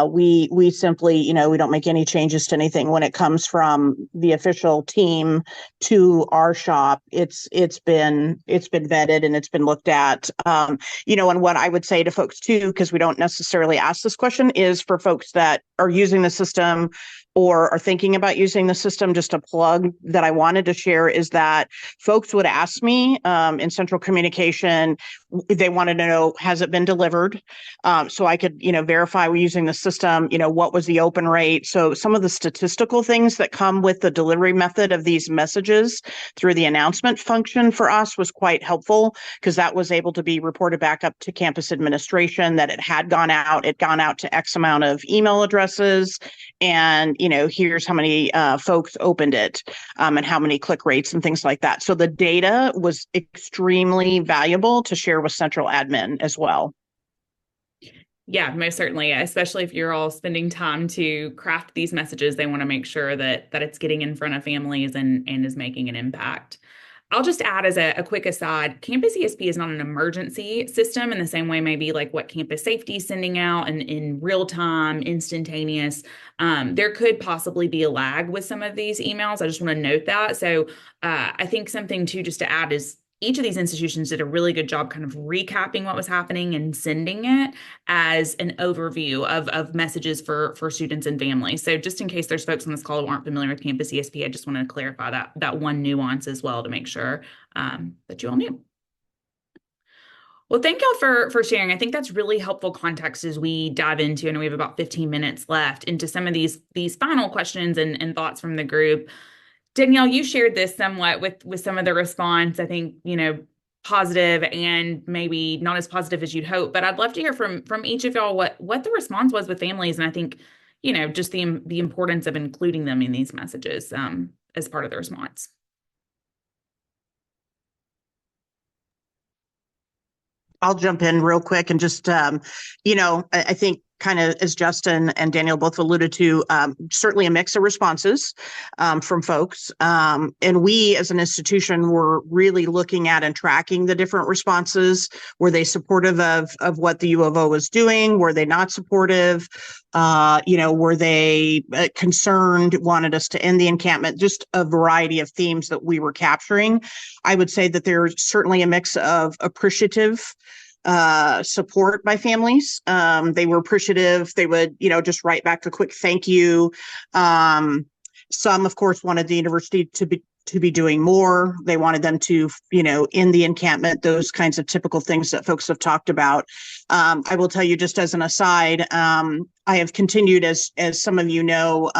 we simply, we don't make any changes to anything when it comes from the official team to our shop. It's been vetted and it's been looked at. And what I would say to folks too, because we don't necessarily ask this question, is for folks that are using the system or are thinking about using the system, just a plug that I wanted to share is that folks would ask me in central communication, they wanted to know, has it been delivered? So I could, verify we're using the system, what was the open rate? So some of the statistical things that come with the delivery method of these messages through the announcement function for us was quite helpful because that was able to be reported back up to campus administration that it had gone out. It gone out to X amount of email addresses. And, here's how many folks opened it and how many click rates and things like that. So the data was extremely valuable to share with central admin as well. Yeah, most certainly, especially if you're all spending time to craft these messages, they want to make sure that it's getting in front of families and is making an impact. I'll just add as a quick aside, Campus ESP is not an emergency system in the same way maybe like what Campus Safety is sending out and in real time, instantaneous. There could possibly be a lag with some of these emails. I just want to note that. So I think something too just to add is each of these institutions did a really good job kind of recapping what was happening and sending it as an overview of messages for students and families. So just in case there's folks on this call who aren't familiar with Campus ESP, I just want to clarify that one nuance as well to make sure that you all knew. Well, thank y'all for sharing. I think that's really helpful context as we dive into, and we have about 15 minutes left, into some of these final questions and thoughts from the group. Danielle, you shared this somewhat with some of the response, I think, positive and maybe not as positive as you'd hope, but I'd love to hear from each of y'all what the response was with families. And I think, just the importance of including them in these messages as part of the response. I'll jump in real quick and just, I think kind of as Justin and Daniel both alluded to, certainly a mix of responses from folks. And we as an institution were really looking at and tracking the different responses. Were they supportive of what the U of O was doing? Were they not supportive? Were they concerned, wanted us to end the encampment? Just a variety of themes that we were capturing. I would say that there's certainly a mix of appreciative support by families. They were appreciative. They would, just write back a quick thank you. Some, of course, wanted the university to to be doing more. They wanted them to, in the encampment, those kinds of typical things that folks have talked about. I will tell you, just as an aside, I have continued, as some of you know,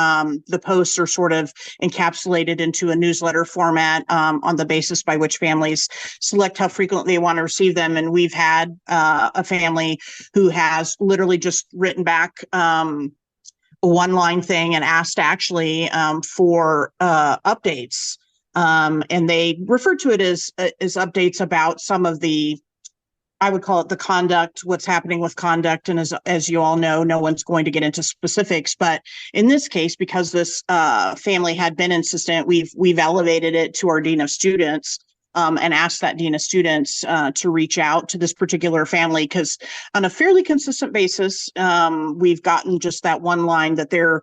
the posts are sort of encapsulated into a newsletter format on the basis by which families select how frequently they want to receive them. And we've had a family who has literally just written back a one-line thing and asked actually for updates. And they referred to it as updates about some of the, I would call it the conduct, what's happening with conduct. And as you all know, no one's going to get into specifics. But in this case, because this family had been insistent, we've elevated it to our dean of students and asked that dean of students to reach out to this particular family, because on a fairly consistent basis, we've gotten just that one line that they're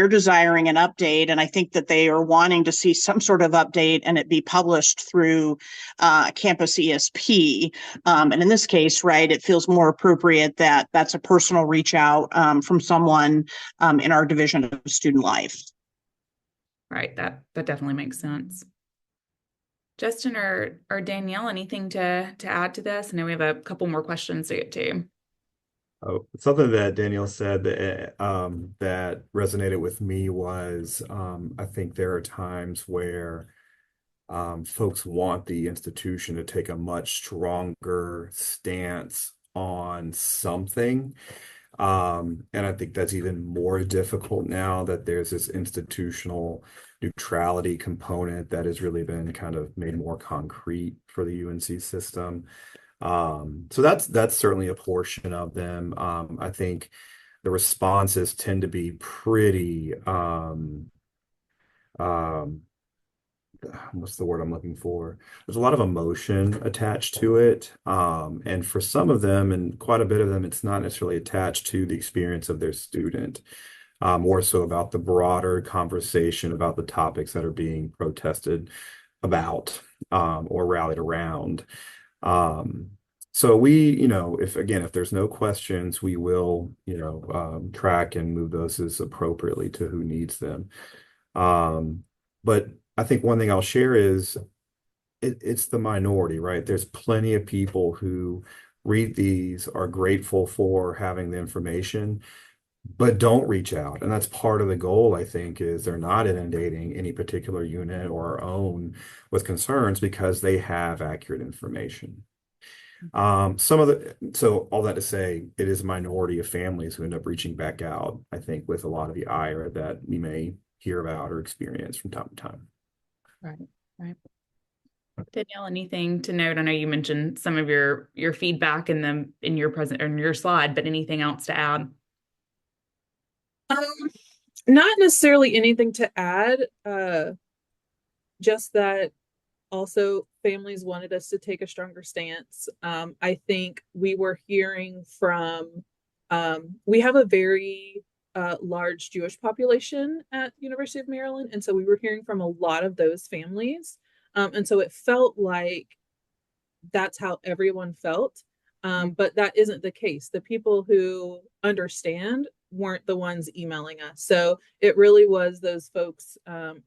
desiring an update. And I think that they are wanting to see some sort of update and it be published through Campus ESP. And in this case, right, it feels more appropriate that that's a personal reach out from someone in our Division of Student Life. Right. That definitely makes sense. Justin or Danielle, anything to add to this? I know we have a couple more questions to get to. Oh, something that Danielle said that that resonated with me was I think there are times where folks want the institution to take a much stronger stance on something. And I think that's even more difficult now that there's this institutional neutrality component that has really been kind of made more concrete for the UNC system. So that's certainly a portion of them. I think the responses tend to be pretty what's the word I'm looking for? There's a lot of emotion attached to it. And for some of them, and quite a bit of them, it's not necessarily attached to the experience of their student, more so about the broader conversation about the topics that are being protested about or rallied around. So we, if there's no questions, we will, track and move those as appropriately to who needs them. But I think one thing I'll share is it's the minority, right? There's plenty of people who read these, are grateful for having the information, but don't reach out. And that's part of the goal, I think, is they're not inundating any particular unit or our own with concerns because they have accurate information. So all that to say, it is a minority of families who end up reaching back out, I think, with a lot of the ire that we may hear about or experience from time to time. Right. Danielle, anything to note? I know you mentioned some of your feedback in your slide, but anything else to add? Not necessarily anything to add, just that also families wanted us to take a stronger stance. I think we were hearing from, we have a very large Jewish population at University of Maryland. And so we were hearing from a lot of those families. And so it felt like that's how everyone felt. But that isn't the case. The people who understand weren't the ones emailing us. So it really was those folks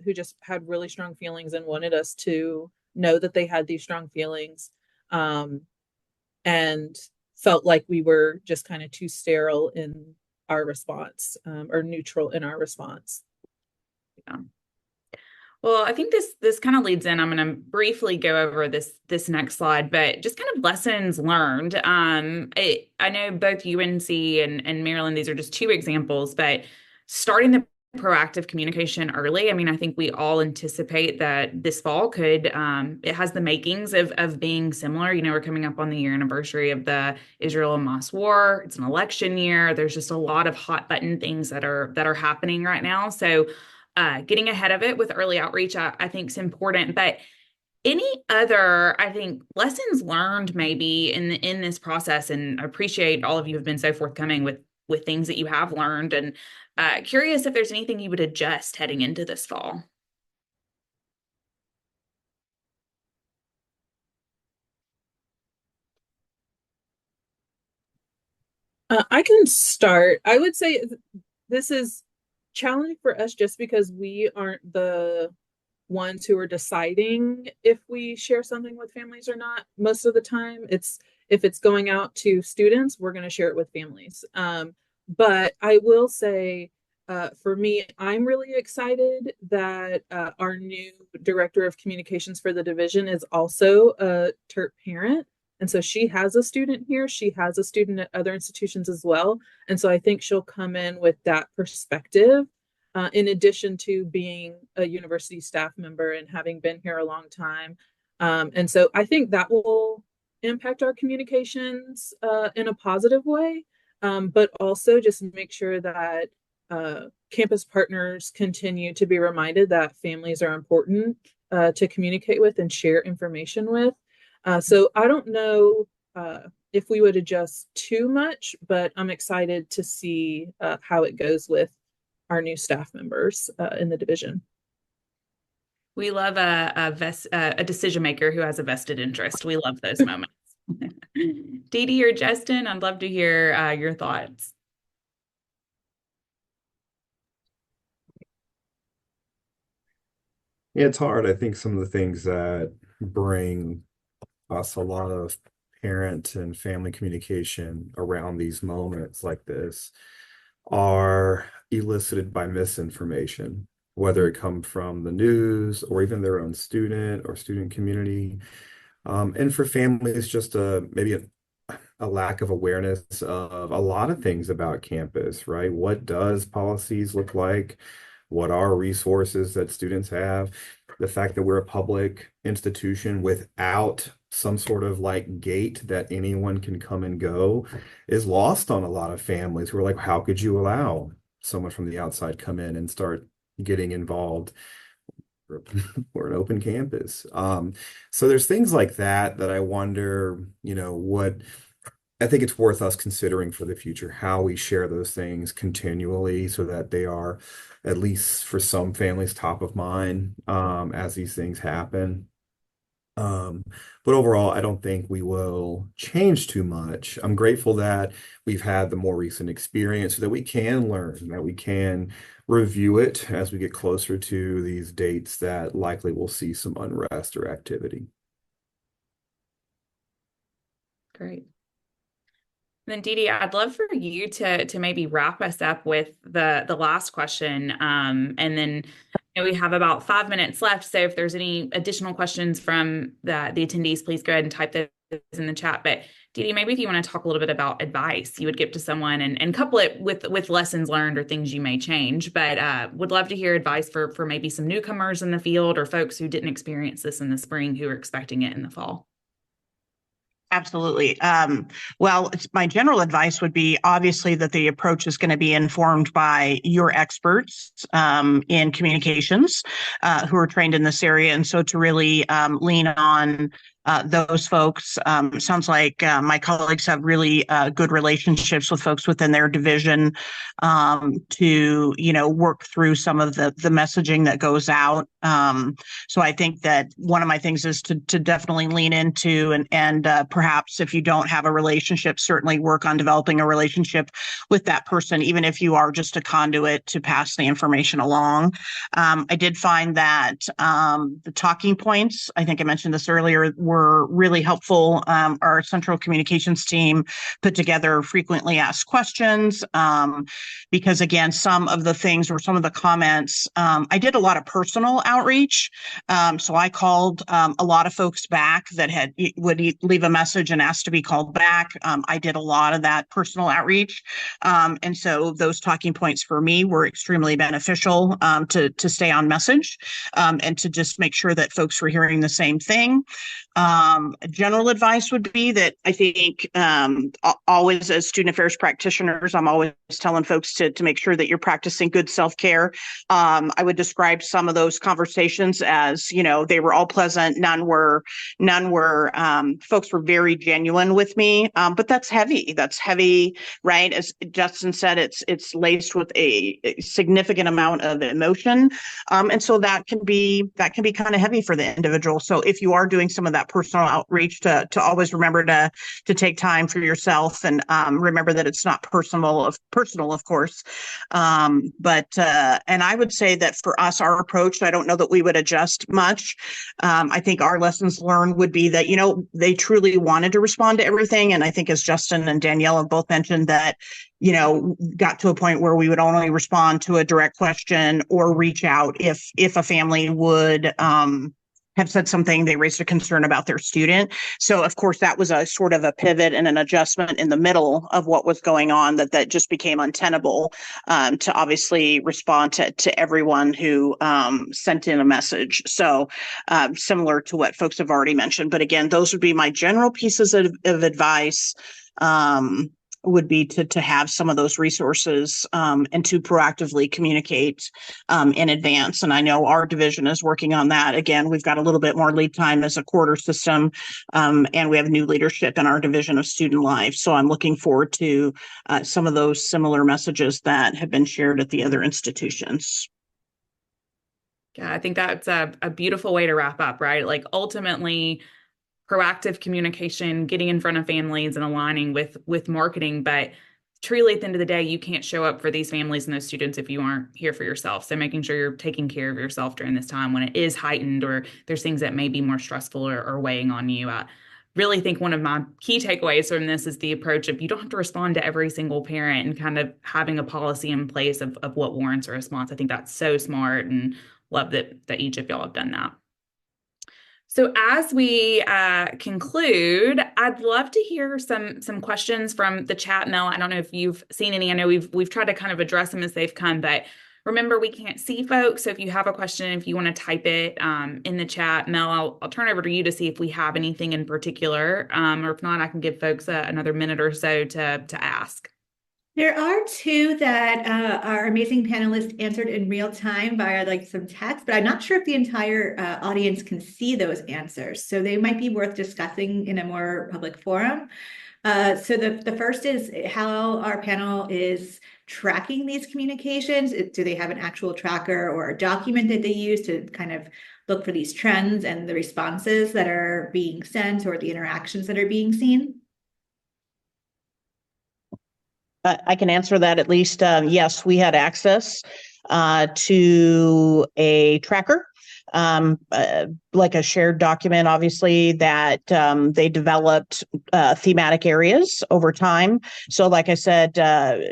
who just had really strong feelings and wanted us to know that they had these strong feelings and felt like we were just kind of too sterile in our response or neutral in our response. Yeah. Well, I think this kind of leads in. I'm going to briefly go over this next slide, but just kind of lessons learned. I know both UNC and Maryland, these are just two examples, but starting the proactive communication early. I mean, I think we all anticipate that this fall it has the makings of being similar. We're coming up on the year anniversary of the Israel-Hamas war. It's an election year. There's just a lot of hot button things that are happening right now. So getting ahead of it with early outreach, I think is important. But any other, I think, lessons learned maybe in this process, and I appreciate all of you have been so forthcoming with things that you have learned, and curious if there's anything you would adjust heading into this fall. I can start. I would say this is challenging for us just because we aren't the ones who are deciding if we share something with families or not. Most of the time, if it's going out to students, we're going to share it with families. But I will say, for me, I'm really excited that our new director of communications for the division is also a TERT parent. And so she has a student here. She has a student at other institutions as well. And so I think she'll come in with that perspective, in addition to being a university staff member and having been here a long time. And so I think that will impact our communications in a positive way, but also just make sure that campus partners continue to be reminded that families are important to communicate with and share information with. So I don't know if we would adjust too much, but I'm excited to see how it goes with our new staff members in the division. We love a decision maker who has a vested interest. We love those moments. Dee Dee or Justin, I'd love to hear your thoughts. Yeah, it's hard. I think some of the things that bring us a lot of parent and family communication around these moments like this are elicited by misinformation, whether it comes from the news or even their own student or student community. And for families, just maybe a lack of awareness of a lot of things about campus, right? What does policies look like? What are resources that students have? The fact that we're a public institution without some sort of like gate that anyone can come and go is lost on a lot of families who are like, how could you allow someone from the outside come in and start getting involved? We're an open campus. So there's things like that I wonder, what I think it's worth us considering for the future, how we share those things continually so that they are, at least for some families, top of mind as these things happen. But overall, I don't think we will change too much. I'm grateful that we've had the more recent experience so that we can learn, that we can review it as we get closer to these dates that likely will see some unrest or activity. Great. Then Dee Dee, I'd love for you to maybe wrap us up with the last question. And then we have about 5 minutes left. So if there's any additional questions from the attendees, please go ahead and type those in the chat. But Dee Dee, maybe if you want to talk a little bit about advice you would give to someone and couple it with lessons learned or things you may change. But would love to hear advice for maybe some newcomers in the field or folks who didn't experience this in the spring who are expecting it in the fall. Absolutely. Well, my general advice would be obviously that the approach is going to be informed by your experts in communications who are trained in this area. And so to really lean on those folks. Sounds like my colleagues have really good relationships with folks within their division to, work through some of the messaging that goes out. So I think that one of my things is to definitely lean into and perhaps if you don't have a relationship, certainly work on developing a relationship with that person, even if you are just a conduit to pass the information along. I did find that the talking points, I think I mentioned this earlier, were really helpful. Our central communications team put together frequently asked questions because, again, some of the things or some of the comments, I did a lot of personal outreach. So I called a lot of folks back that would leave a message and ask to be called back. I did a lot of that personal outreach. And so those talking points for me were extremely beneficial to stay on message and to just make sure that folks were hearing the same thing. General advice would be that I think always as student affairs practitioners, I'm always telling folks to make sure that you're practicing good self-care. I would describe some of those conversations as, they were all pleasant. None were, folks were very genuine with me. But that's heavy. That's heavy, right? As Justin said, it's laced with a significant amount of emotion. And so that can be kind of heavy for the individual. So if you are doing some of that that personal outreach, to always remember to take time for yourself, and remember that it's not personal, of course. And I would say that for us, our approach, I don't know that we would adjust much. I think our lessons learned would be that, they truly wanted to respond to everything. And I think, as Justin and Danielle have both mentioned, that, got to a point where we would only respond to a direct question or reach out if a family would have said something, they raised a concern about their student. So of course that was a sort of a pivot and an adjustment in the middle of what was going on, that just became untenable, to obviously respond to everyone who sent in a message. So similar to what folks have already mentioned, but again, those would be my general pieces of advice. Would be to have some of those resources, and to proactively communicate in advance. And I know our division is working on that. Again, we've got a little bit more lead time as a quarter system, and we have new leadership in our division of student life. So I'm looking forward to some of those similar messages that have been shared at the other institutions. Yeah, I think that's a beautiful way to wrap up, right? Like, ultimately, proactive communication, getting in front of families and aligning with marketing. But truly, at the end of the day, you can't show up for these families and those students if you aren't here for yourself. So making sure you're taking care of yourself during this time when it is heightened, or there's things that may be more stressful or weighing on you. I really think one of my key takeaways from this is the approach of, you don't have to respond to every single parent, and kind of having a policy in place of what warrants a response. I think that's so smart, and love that each of y'all have done that. So as we conclude, I'd love to hear some questions from the chat. Mel, I don't know if you've seen any. I know we've tried to kind of address them as they've come, but remember, we can't see folks. So if you have a question, if you want to type it in the chat, Mel, I'll turn over to you to see if we have anything in particular, or if not, I can give folks another minute or so to ask. There are two that our amazing panelists answered in real time via some text, but I'm not sure if the entire audience can see those answers. So they might be worth discussing in a more public forum. So the first is how our panel is tracking these communications. Do they have an actual tracker or a document that they use to kind of look for these trends and the responses that are being sent, or the interactions that are being seen? I can answer that at least. Yes, we had access to a tracker, like a shared document, obviously, that they developed thematic areas over time. So like I said,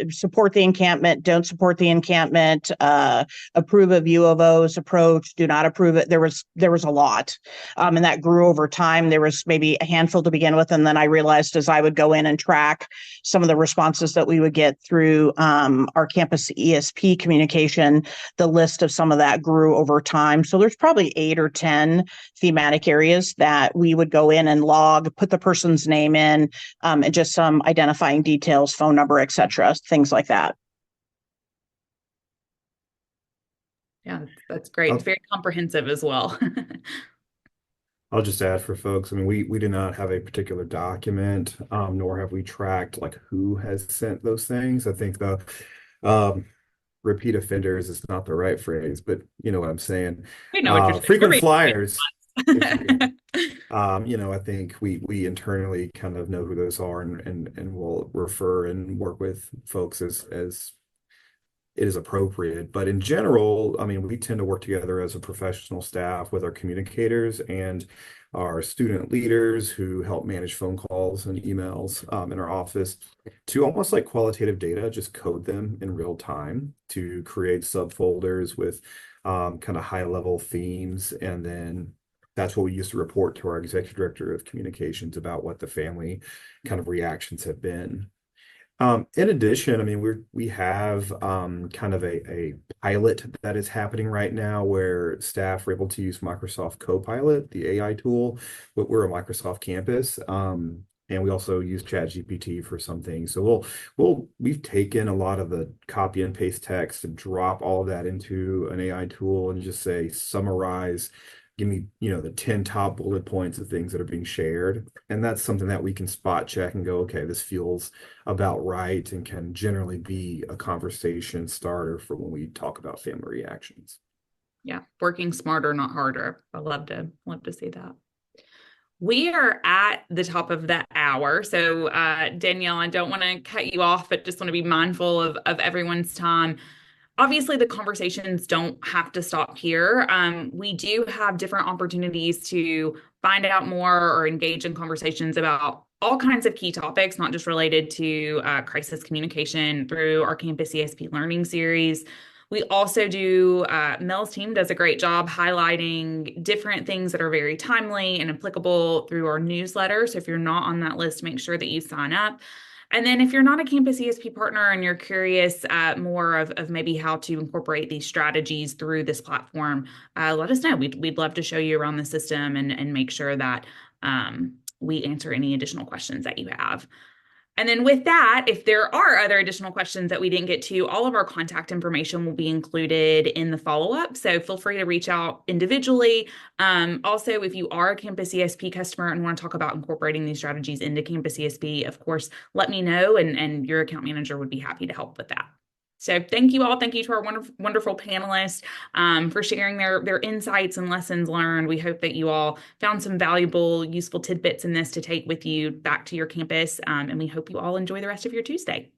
support the encampment, don't support the encampment, approve of U of O's approach, do not approve it. There was a lot, and that grew over time. There was maybe a handful to begin with, and then I realized, as I would go in and track some of the responses that we would get through our campus ESP communication, the list of some of that grew over time. So there's probably 8 or 10 thematic areas that we would go in and log, put the person's name in, and just some identifying details, phone number, etc., things like that. Yeah, that's great. It's very comprehensive as well. I'll just add for folks, I mean, we do not have a particular document, nor have we tracked who has sent those things. I think the repeat offenders is not the right phrase, but you know what I'm saying. We know what you're saying. Frequent flyers. I think we internally kind of know who those are, and we'll refer and work with folks as it is appropriate. But in general, I mean, we tend to work together as a professional staff with our communicators and our student leaders who help manage phone calls and emails in our office, to almost like qualitative data, just code them in real time to create subfolders with kind of high level themes. And then that's what we used to report to our executive director of communications about what the family kind of reactions have been. In addition, I mean, we have kind of a pilot that is happening right now where staff are able to use Microsoft Copilot, the AI tool. But we're a Microsoft campus, and we also use ChatGPT for some things. So we've taken a lot of the copy and paste text and drop all of that into an AI tool and just say, summarize, give me, the 10 top bullet points of things that are being shared. And that's something that we can spot check and go, okay, this feels about right, and can generally be a conversation starter for when we talk about family reactions. Yeah, working smarter, not harder. I love to see that. We are at the top of the hour. So, Danielle, I don't want to cut you off, but just want to be mindful of everyone's time. Obviously, the conversations don't have to stop here. We do have different opportunities to find out more or engage in conversations about all kinds of key topics, not just related to crisis communication through our Campus ESP Learning Series. We also do, Mel's team does a great job highlighting different things that are very timely and applicable through our newsletter. So if you're not on that list, make sure that you sign up. And then if you're not a Campus ESP partner and you're curious more of maybe how to incorporate these strategies through this platform, let us know. We'd love to show you around the system and make sure that we answer any additional questions that you have. And then with that, if there are other additional questions that we didn't get to, all of our contact information will be included in the follow-up. So feel free to reach out individually. Also, if you are a Campus ESP customer and want to talk about incorporating these strategies into Campus ESP, of course, let me know and your account manager would be happy to help with that. So thank you all. Thank you to our wonderful panelists for sharing their insights and lessons learned. We hope that you all found some valuable, useful tidbits in this to take with you back to your campus. And we hope you all enjoy the rest of your Tuesday.